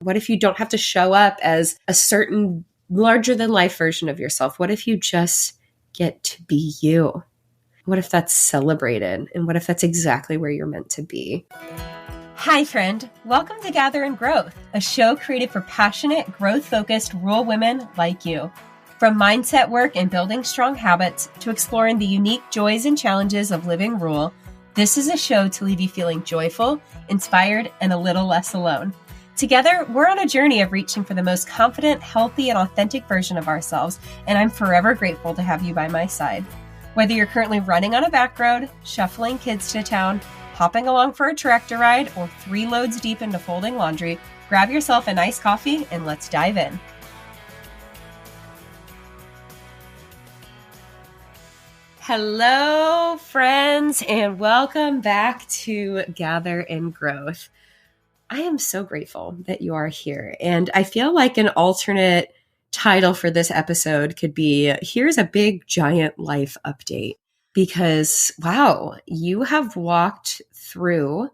What if you don't have to show up as a certain larger than life version of yourself? What if you just get to be you? What if that's celebrated? And what if that's exactly where you're meant to be? Hi, friend. Welcome to Gather in Growth, a show created for passionate, growth-focused rural women like you. From mindset work and building strong habits to exploring the unique joys and challenges of living rural, this is a show to leave you feeling joyful, inspired, and a little less alone. Together, we're on a journey of reaching for the most confident, healthy, and authentic version of ourselves, and I'm forever grateful to have you by my side. Whether you're currently running on a back road, shuffling kids to town, hopping along for a tractor ride, or 3 loads deep into folding laundry, grab yourself a nice coffee and let's dive in. Hello, friends, and welcome back to Gather in Growth. I am so grateful that you are here, and I feel like an alternate title for this episode could be, here's a big, giant life update. Because, wow, you have walked through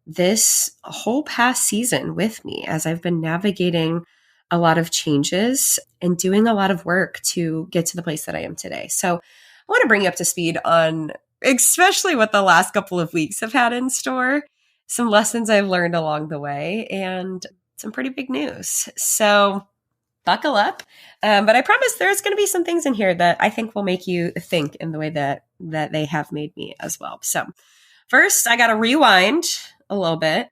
this whole past season with me as I've been navigating a lot of changes and doing a lot of work to get to the place that I am today. So I want to bring you up to speed on especially what the last couple of weeks have had in store, some lessons I've learned along the way, and some pretty big news. So buckle up. But I promise there's going to be some things in here that I think will make you think in the way that they have made me as well. So first, I got to rewind a little bit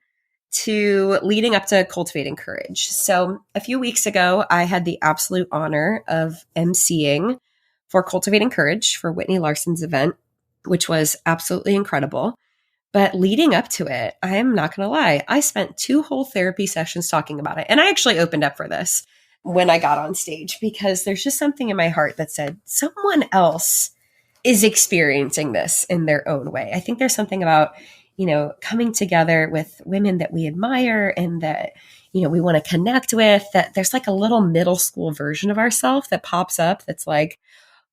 to leading up to Cultivating Courage. So a few weeks ago, I had the absolute honor of emceeing for Cultivating Courage for Whitney Larson's event, which was absolutely incredible. But leading up to it, I am not going to lie, I spent 2 whole therapy sessions talking about it. And I actually opened up for this when I got on stage, because there's just something in my heart that said someone else is experiencing this in their own way. I think there's something about, coming together with women that we admire and that, we want to connect with, that there's like a little middle school version of ourselves that pops up that's like,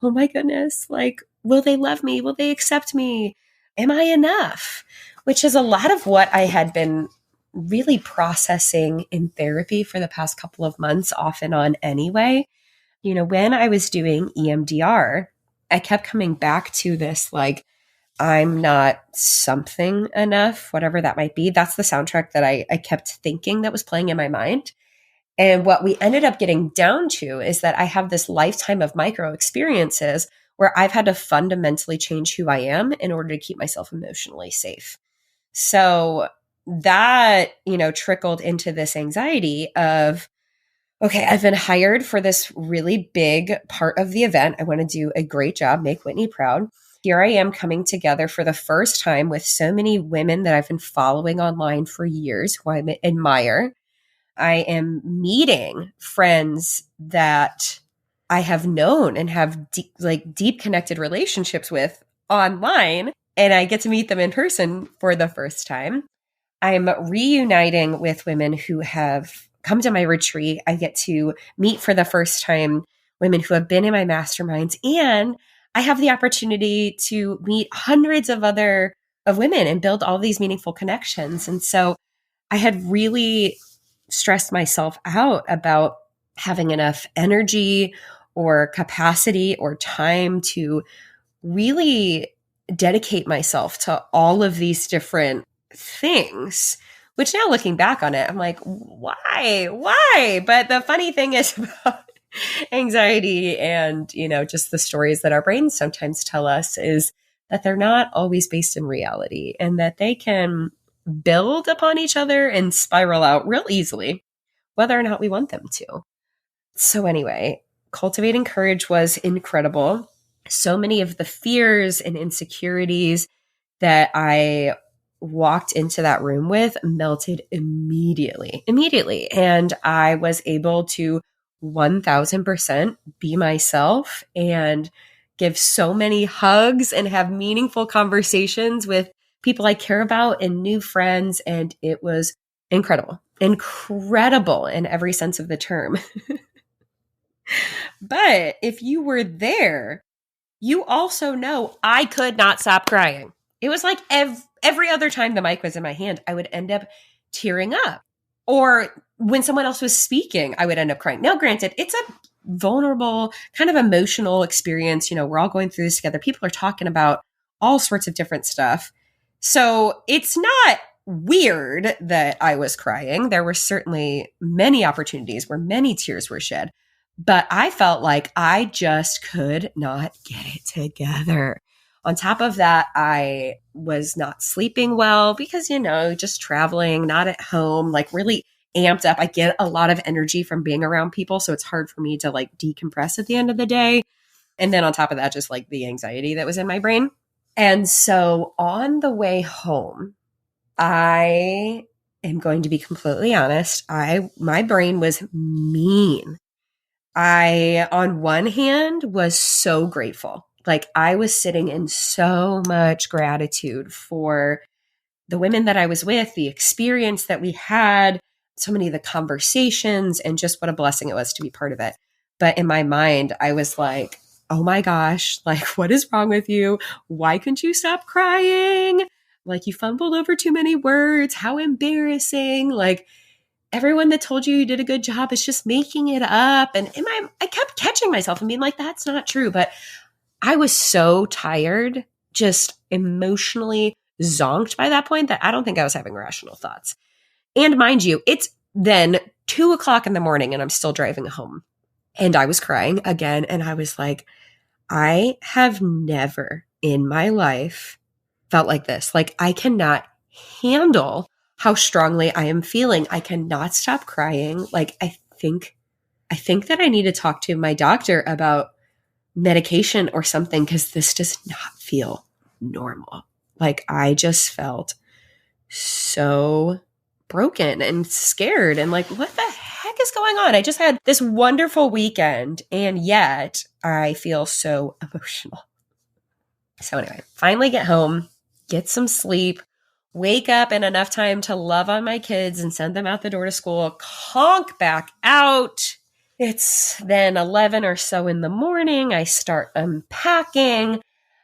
oh my goodness, like, will they love me? Will they accept me? Am I enough? Which is a lot of what I had been really processing in therapy for the past couple of months, off and on anyway. When I was doing EMDR, I kept coming back to this, like, I'm not something enough, whatever that might be. That's the soundtrack that I kept thinking that was playing in my mind. And what we ended up getting down to is that I have this lifetime of micro experiences where I've had to fundamentally change who I am in order to keep myself emotionally safe. So that, trickled into this anxiety of, okay, I've been hired for this really big part of the event. I want to do a great job, make Whitney proud. Here I am coming together for the first time with so many women that I've been following online for years, who I admire. I am meeting friends that I have known and have deep connected relationships with online, and I get to meet them in person for the first time. I'm reuniting with women who have come to my retreat. I get to meet for the first time women who have been in my masterminds, and I have the opportunity to meet hundreds of women and build all these meaningful connections. And so I had really stressed myself out about having enough energy or capacity or time to really dedicate myself to all of these different things, which now looking back on it, I'm like, why? But the funny thing is about anxiety and, just the stories that our brains sometimes tell us is that they're not always based in reality, and that they can build upon each other and spiral out real easily, whether or not we want them to. So anyway, Cultivating Courage was incredible. So many of the fears and insecurities that I walked into that room with melted immediately. And I was able to 1000% be myself and give so many hugs and have meaningful conversations with people I care about and new friends. And it was incredible in every sense of the term. But if you were there, you also know I could not stop crying. It was like every other time the mic was in my hand, I would end up tearing up. Or when someone else was speaking, I would end up crying. Now, granted, it's a vulnerable, kind of emotional experience. We're all going through this together. People are talking about all sorts of different stuff. So it's not weird that I was crying. There were certainly many opportunities where many tears were shed, but I felt like I just could not get it together. On top of that, I was not sleeping well because, just traveling, not at home, like really amped up. I get a lot of energy from being around people. So it's hard for me to like decompress at the end of the day. And then on top of that, just like the anxiety that was in my brain. And so on the way home, I am going to be completely honest. My brain was mean. I, on one hand, was so grateful. Like I was sitting in so much gratitude for the women that I was with, the experience that we had, so many of the conversations, and just what a blessing it was to be part of it. But in my mind, I was like, oh my gosh, like, what is wrong with you? Why couldn't you stop crying? Like, you fumbled over too many words. How embarrassing. Like, everyone that told you did a good job is just making it up. And I kept catching myself and being like, that's not true. But I was so tired, just emotionally zonked by that point that I don't think I was having rational thoughts. And mind you, it's then 2:00 in the morning and I'm still driving home. And I was crying again. And I was like, I have never in my life felt like this. Like I cannot handle how strongly I am feeling. I cannot stop crying. Like I think that I need to talk to my doctor about medication or something because this does not feel normal. Like I just felt so broken and scared and like, what the heck is going on? I just had this wonderful weekend and yet I feel so emotional. So anyway, finally get home, get some sleep, wake up in enough time to love on my kids and send them out the door to school, conk back out. It's then 11 or so in the morning. I start unpacking.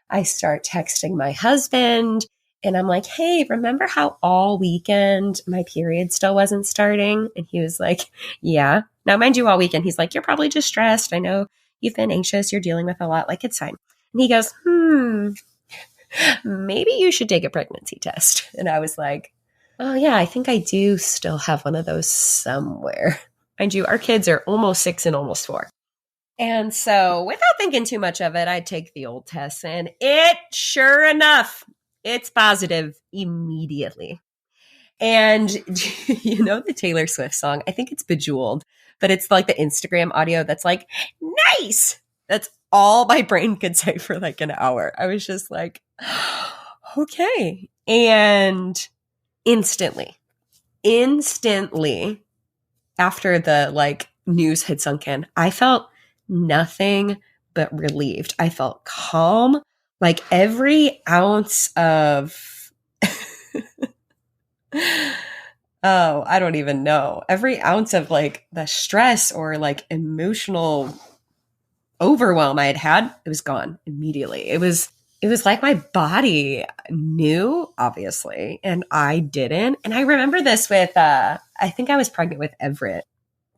I start texting my husband and I'm like, hey, remember how all weekend my period still wasn't starting? And he was like, yeah. Now, mind you, all weekend, he's like, you're probably just stressed. I know you've been anxious. You're dealing with a lot. Like, it's fine. And he goes, maybe you should take a pregnancy test. And I was like, oh yeah, I think I do still have one of those somewhere. Mind you, our kids are almost 6 and almost 4. And so without thinking too much of it, I take the old test and sure enough, it's positive immediately. And you know the Taylor Swift song? I think it's Bejeweled, but it's like the Instagram audio that's like, nice. That's all my brain could say for like an hour. I was just like, okay. And instantly, after the like news had sunk in, I felt nothing but relieved. I felt calm, like every ounce of, I don't even know, every ounce of like the stress or like emotional overwhelm I had, it was gone immediately. It was like my body knew, obviously, and I didn't. And I remember this with, I think I was pregnant with Everett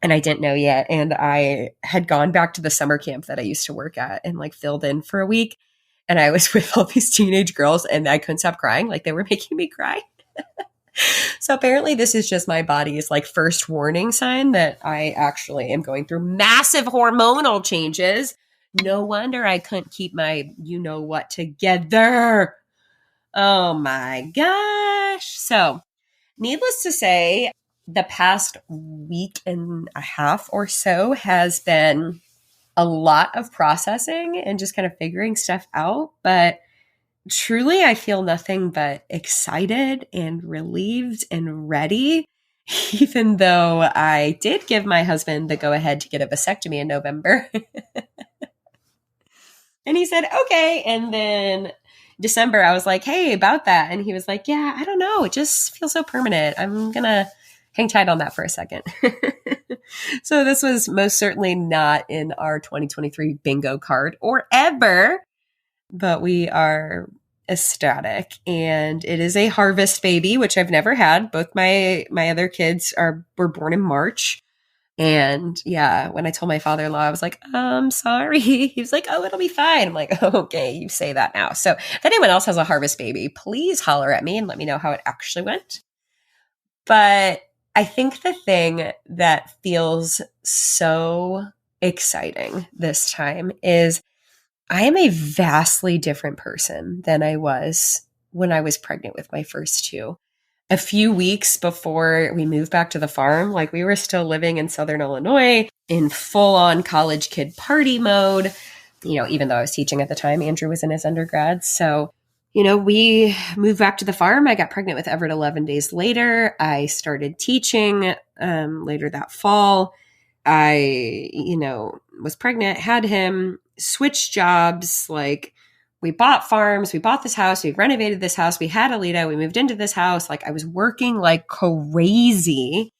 and I didn't know yet. And I had gone back to the summer camp that I used to work at and like filled in for a week. And I was with all these teenage girls and I couldn't stop crying. Like they were making me cry. So apparently this is just my body's like first warning sign that I actually am going through massive hormonal changes. No wonder I couldn't keep my you-know-what together. Oh my gosh. So needless to say, the past week and a half or so has been a lot of processing and just kind of figuring stuff out. But truly, I feel nothing but excited and relieved and ready, even though I did give my husband the go-ahead to get a vasectomy in November. And he said, okay. And then December, I was like, hey, about that. And he was like, yeah, I don't know. It just feels so permanent. I'm going to hang tight on that for a second. So this was most certainly not in our 2023 bingo card or ever, but we are ecstatic. And it is a harvest baby, which I've never had. Both my other kids were born in March. And yeah, when I told my father-in-law, I was like, sorry. He was like, oh, it'll be fine. I'm like, oh, okay, you say that now. So if anyone else has a harvest baby, please holler at me and let me know how it actually went. But I think the thing that feels so exciting this time is I am a vastly different person than I was when I was pregnant with my first two. A few weeks before we moved back to the farm, like we were still living in Southern Illinois in full on college kid party mode. Even though I was teaching at the time, Andrew was in his undergrad. So, we moved back to the farm. I got pregnant with Everett 11 days later. I started teaching later that fall. I, was pregnant, had him, switched jobs, like we bought farms, we bought this house, we renovated this house, we had Alita, we moved into this house. Like I was working like crazy.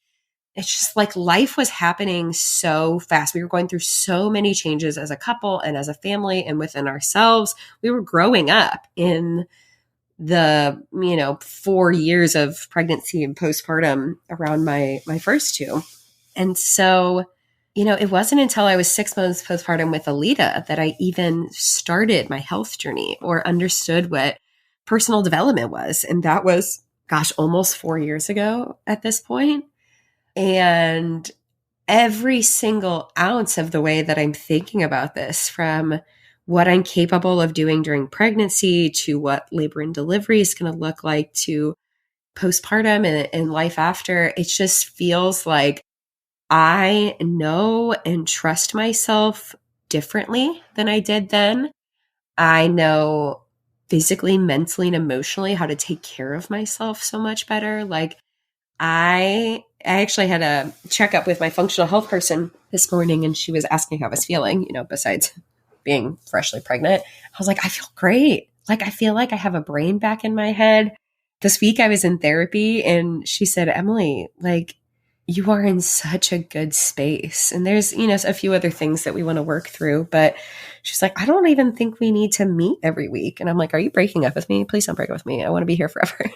It's just like life was happening so fast. We were going through so many changes as a couple and as a family and within ourselves. We were growing up in the, 4 years of pregnancy and postpartum around my first two. And so, it wasn't until I was 6 months postpartum with Alita that I even started my health journey or understood what personal development was. And that was, almost 4 years ago at this point. And every single ounce of the way that I'm thinking about this, from what I'm capable of doing during pregnancy to what labor and delivery is going to look like to postpartum and life after, it just feels like I know and trust myself differently than I did then. I know physically, mentally, and emotionally how to take care of myself so much better. Like I actually had a checkup with my functional health person this morning, and she was asking how I was feeling, besides being freshly pregnant. I was like, I feel great. Like, I feel like I have a brain back in my head. This week I was in therapy and she said, Emily, like, you are in such a good space. And there's, a few other things that we want to work through. But she's like, I don't even think we need to meet every week. And I'm like, are you breaking up with me? Please don't break up with me. I want to be here forever.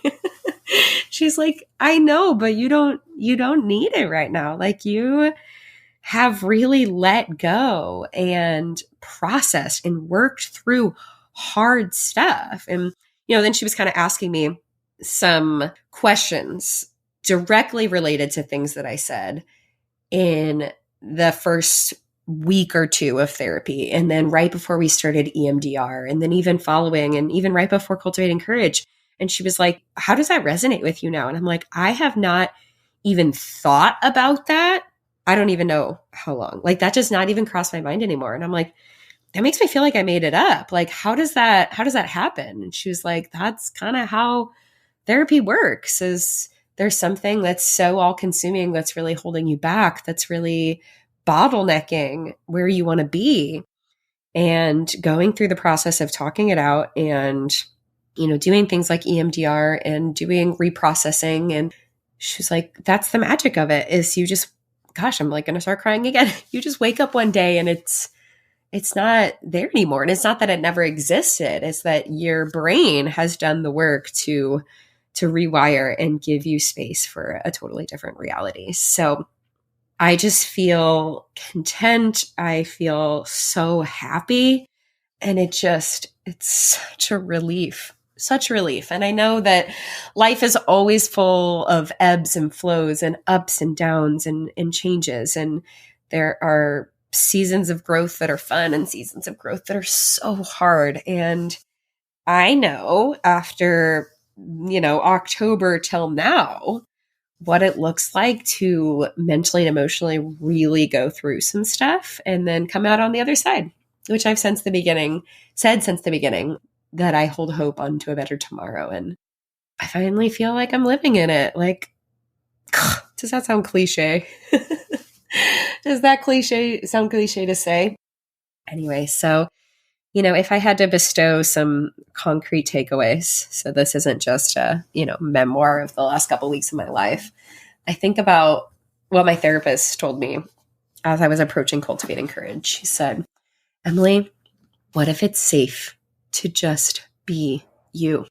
She's like, I know, but you don't need it right now. Like you have really let go and processed and worked through hard stuff. And, then she was kind of asking me some questions directly related to things that I said in the first week or two of therapy. And then right before we started EMDR, and then even following, and even right before Cultivating Courage. And she was like, how does that resonate with you now? And I'm like, I have not even thought about that. I don't even know how long. Like that does not even cross my mind anymore. And I'm like, that makes me feel like I made it up. Like, how does that happen? And she was like, that's kind of how therapy works, is there's something that's so all consuming that's really holding you back, that's really bottlenecking where you want to be. And going through the process of talking it out and, doing things like EMDR and doing reprocessing. And she's like, that's the magic of it, is you just, I'm like going to start crying again. You just wake up one day and it's not there anymore. And it's not that it never existed. It's that your brain has done the work to rewire and give you space for a totally different reality. So I just feel content. I feel so happy. And it's such a relief, such relief. And I know that life is always full of ebbs and flows and ups and downs and changes. And there are seasons of growth that are fun and seasons of growth that are so hard. And I know after October till now, what it looks like to mentally and emotionally really go through some stuff and then come out on the other side, which I've said since the beginning that I hold hope onto a better tomorrow. And I finally feel like I'm living in it. Like, does that sound cliche? Does that sound cliche to say? Anyway, so if I had to bestow some concrete takeaways, so this isn't just a, memoir of the last couple of weeks of my life, I think about what my therapist told me as I was approaching Cultivating Courage. She said, Emily, what if it's safe to just be you?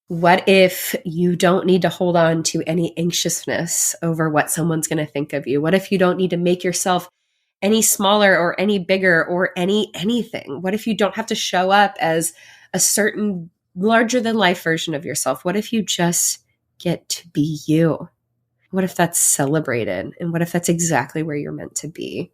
What if you don't need to hold on to any anxiousness over what someone's going to think of you? What if you don't need to make yourself any smaller or any bigger or anything? What if you don't have to show up as a certain larger than life version of yourself? What if you just get to be you? What if that's celebrated? And what if that's exactly where you're meant to be?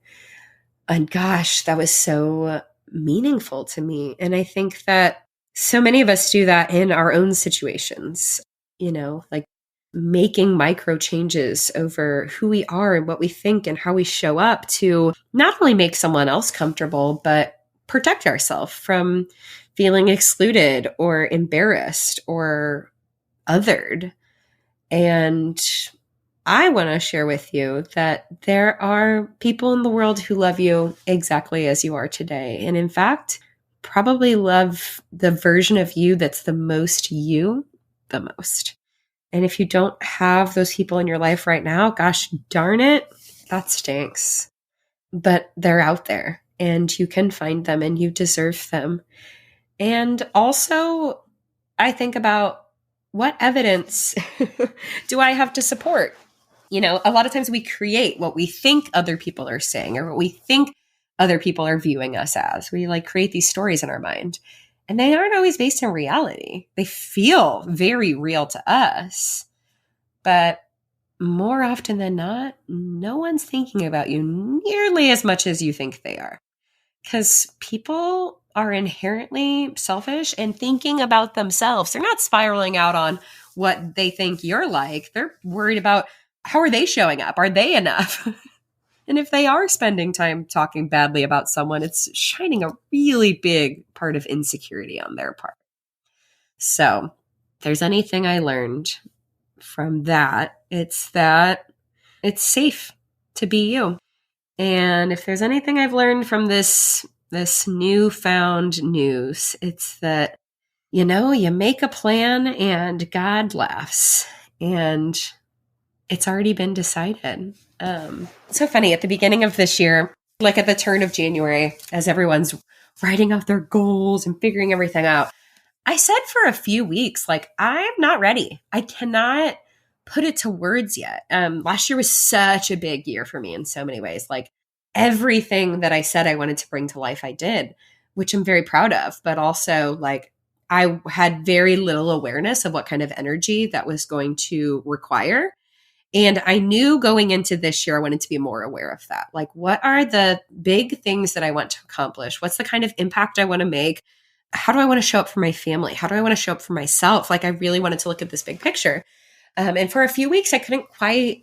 And gosh, that was so meaningful to me. And I think that so many of us do that in our own situations, like making micro changes over who we are and what we think and how we show up to not only make someone else comfortable, but protect ourselves from feeling excluded or embarrassed or othered. And I want to share with you that there are people in the world who love you exactly as you are today. And in fact, probably love the version of you that's the most you the most. And if you don't have those people in your life right now, gosh darn it, that stinks. But they're out there and you can find them and you deserve them. And also, I think about what evidence do I have to support? A lot of times we create what we think other people are saying or what we think other people are viewing us as. We create these stories in our mind and they aren't always based in reality. They feel very real to us, but more often than not, no one's thinking about you nearly as much as you think they are, because people are inherently selfish and thinking about themselves. They're not spiraling out on what they think you're like. They're worried about, how are they showing up? Are they enough? And if they are spending time talking badly about someone, it's shining a really big part of insecurity on their part. So if there's anything I learned from that, it's that it's safe to be you. And if there's anything I've learned from this newfound news, it's that, you make a plan and God laughs. And it's already been decided. So funny, at the beginning of this year, like at the turn of January, as everyone's writing out their goals and figuring everything out, I said for a few weeks, I'm not ready. I cannot put it to words yet. Last year was such a big year for me in so many ways. Everything that I said I wanted to bring to life, I did, which I'm very proud of. But also, I had very little awareness of what kind of energy that was going to require. And I knew going into this year, I wanted to be more aware of that. What are the big things that I want to accomplish? What's the kind of impact I want to make? How do I want to show up for my family? How do I want to show up for myself? I really wanted to look at this big picture. And for a few weeks, I couldn't quite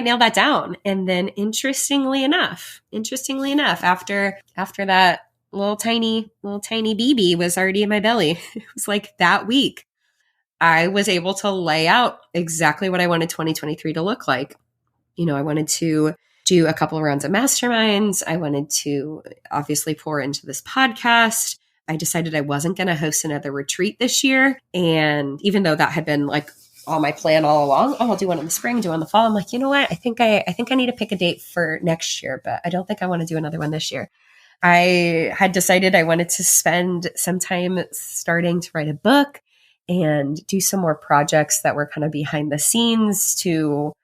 nail that down. And then interestingly enough, after that little tiny BB was already in my belly, it was that week, I was able to lay out exactly what I wanted 2023 to look like. I wanted to do a couple of rounds of masterminds. I wanted to obviously pour into this podcast. I decided I wasn't going to host another retreat this year. And even though that had been on my plan all along, I'll do one in the spring, do one in the fall. I'm you know what? I think I need to pick a date for next year, but I don't think I want to do another one this year. I had decided I wanted to spend some time starting to write a book and do some more projects that were kind of behind the scenes to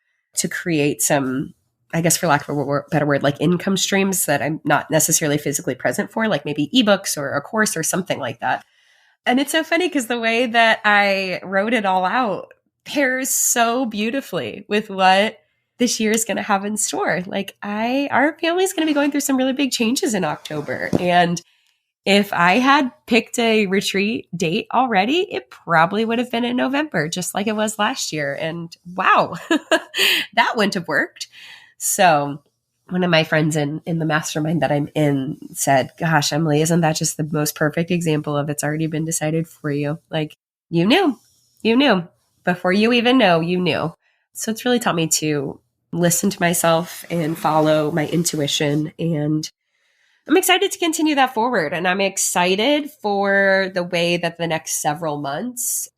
create some, I guess for lack of a better word, income streams that I'm not necessarily physically present for, maybe ebooks or a course or something like that. And it's so funny because the way that I wrote it all out pairs so beautifully with what this year is going to have in store. Our family is going to be going through some really big changes in October. And if I had picked a retreat date already, it probably would have been in November, just like it was last year. And wow, that wouldn't have worked. So one of my friends in the mastermind that I'm in said, gosh, Emily, isn't that just the most perfect example of it's already been decided for you? You knew before you even know, you knew. So it's really taught me to listen to myself and follow my intuition. And I'm excited to continue that forward. And I'm excited for the way that the next several months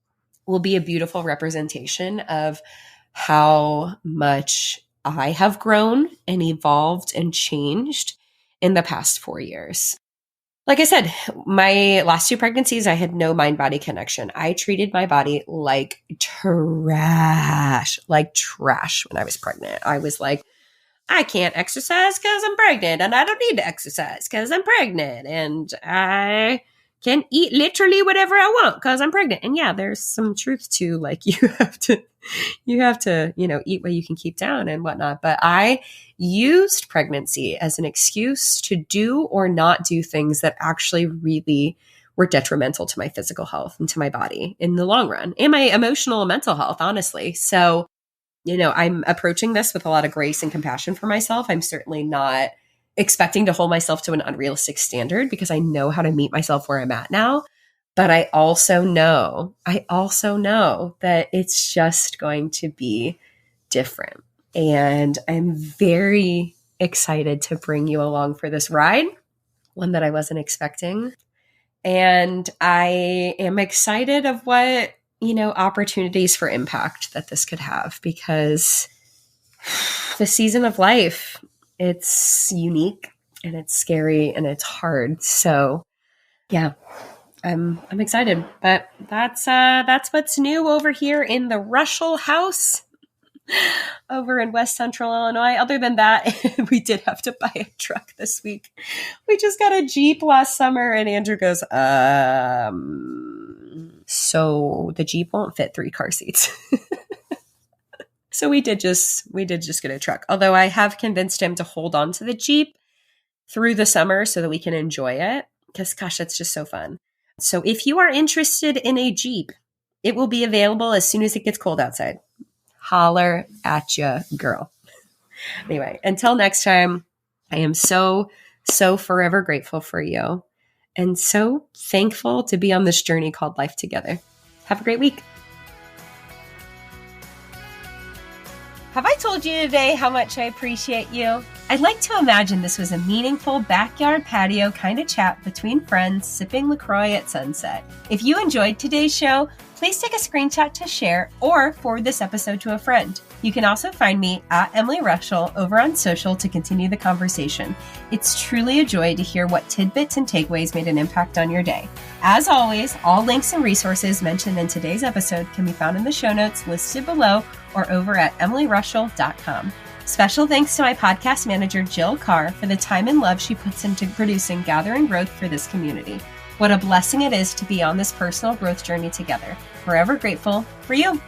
will be a beautiful representation of how much I have grown and evolved and changed in the past 4 years. Like I said, my last 2 pregnancies, I had no mind-body connection. I treated my body like trash when I was pregnant. I was like, I can't exercise because I'm pregnant, and I don't need to exercise because I'm pregnant, and I can eat literally whatever I want because I'm pregnant. And yeah, there's some truth to like you have to, eat what you can keep down and whatnot. But I used pregnancy as an excuse to do or not do things that actually really were detrimental to my physical health and to my body in the long run, and my emotional and mental health, honestly. So I'm approaching this with a lot of grace and compassion for myself. I'm certainly not expecting to hold myself to an unrealistic standard because I know how to meet myself where I'm at now. But I also know that it's just going to be different. And I'm very excited to bring you along for this ride, one that I wasn't expecting. And I am excited of what opportunities for impact that this could have, because the season of life, it's unique and it's scary and it's hard. So yeah, I'm excited, but that's what's new over here in the Russell house over in West Central Illinois. Other than that, we did have to buy a truck this week. We just got a Jeep last summer, and Andrew goes, so the Jeep won't fit 3 car seats. So we did just get a truck. Although I have convinced him to hold on to the Jeep through the summer so that we can enjoy it. Because gosh, that's just so fun. So if you are interested in a Jeep, it will be available as soon as it gets cold outside. Holler at ya, girl. Anyway, until next time, I am so forever grateful for you and so thankful to be on this journey called life together. Have a great week. Have I told you today how much I appreciate you? I'd like to imagine this was a meaningful backyard patio kind of chat between friends sipping LaCroix at sunset. If you enjoyed today's show, please take a screenshot to share or forward this episode to a friend. You can also find me at Emily Russell over on social to continue the conversation. It's truly a joy to hear what tidbits and takeaways made an impact on your day. As always, all links and resources mentioned in today's episode can be found in the show notes listed below or over at emilyrussell.com. Special thanks to my podcast manager, Jill Carr, for the time and love she puts into producing Gather and Growth for this community. What a blessing it is to be on this personal growth journey together. Forever grateful for you.